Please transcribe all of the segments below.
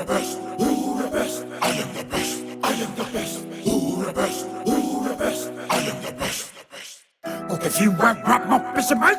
best? Who the best? I am the best. I am the best. Who the best? Who the best? I am the best. Kung kafiwa rap mapisamay,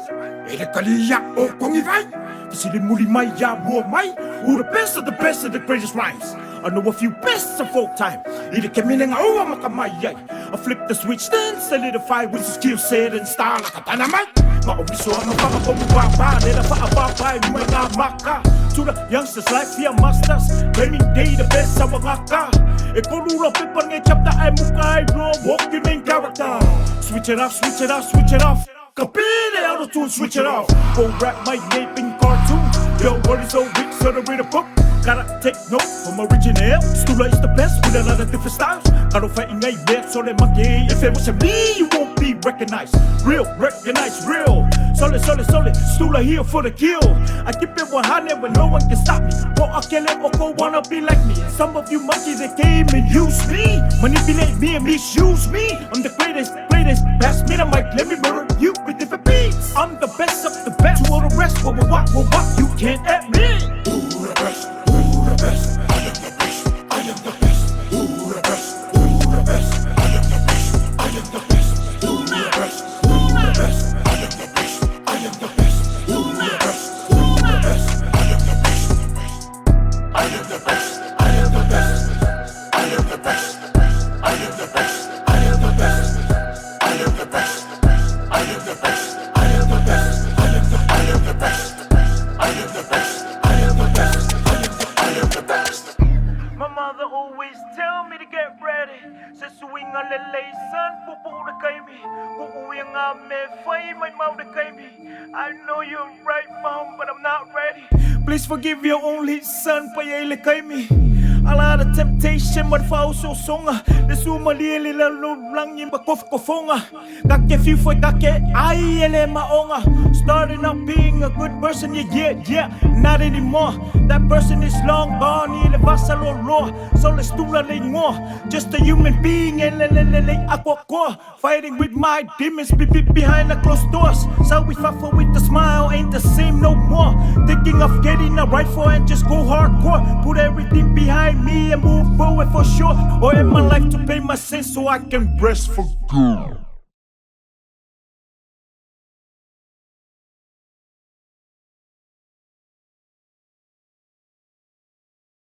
kaliya o kung ibay, pasilin muli may yabo may. Who the best of the greatest rhymes? I know a few best of all time. Ida kami ng awa makamayay. I flip the switch then solidify with skill set and style like a dynamite. Maubiso ang mapapababa nila paababay mga maka. To the youngsters like fear masters, claiming they the best sa mga ka. Ekolura people ngay chap na ay mukay bro, walk your main character. Switch it off, switch it off, switch it off. Kapili auto-tune, switch it off. Go rap my name in cartoon. Yo, what is so rich, so to read a book. Gotta take note from original. STULA is the best with a lot of different styles. Gotta fight in a net, so let my game. If it was me, you won't be recognized. Real, recognize real. Solid, solid, solid. STULA here for the kill. I keep it 100 when no one can stop me. Or I kill it or go wanna be like me. Some of you monkeys that came and used me, manipulate me and misuse me. I'm the greatest, greatest. Pass me the mic, let me murder you with different beats. I'm the best of the best. To all the rest, what, you can't at me. Who the best? Who the best? I am the best. I am the best. Who the best? Who the best? I am the best. I am the best. Who the best? Who the best? I am the best. I am the best. Who the best? Who the best? I am the best. I am the best. I am the best. I am the best. I am the best. I am the best. I am the best. I am the best. I am the best. I am the I am the best. I am the best. I am the best. I am the best. My mother always tell me to get ready. Says swing on the lay son, pupu the kaimi. Pupu yung ame fay, my mouth the kaimi. I know you're right, mom, but I'm not ready. Please forgive your only son, payele kaimi. A lot of temptation, but for so songa. The sumali lalo lang yung bakof-kofonga. Kake fifoy kake ay ele maonga. Starting out being a good person, yeah, not anymore. That person is long gone, ile vasalo law. So let's do la more. Just a human being, aqua. Fighting with my demons, behind the closed doors. So we fight for with the smile, ain't the same no more. Thinking of getting a rifle and just go hardcore. Put everything behind me and move forward for sure. Or in my life to pay my sins so I can rest for good.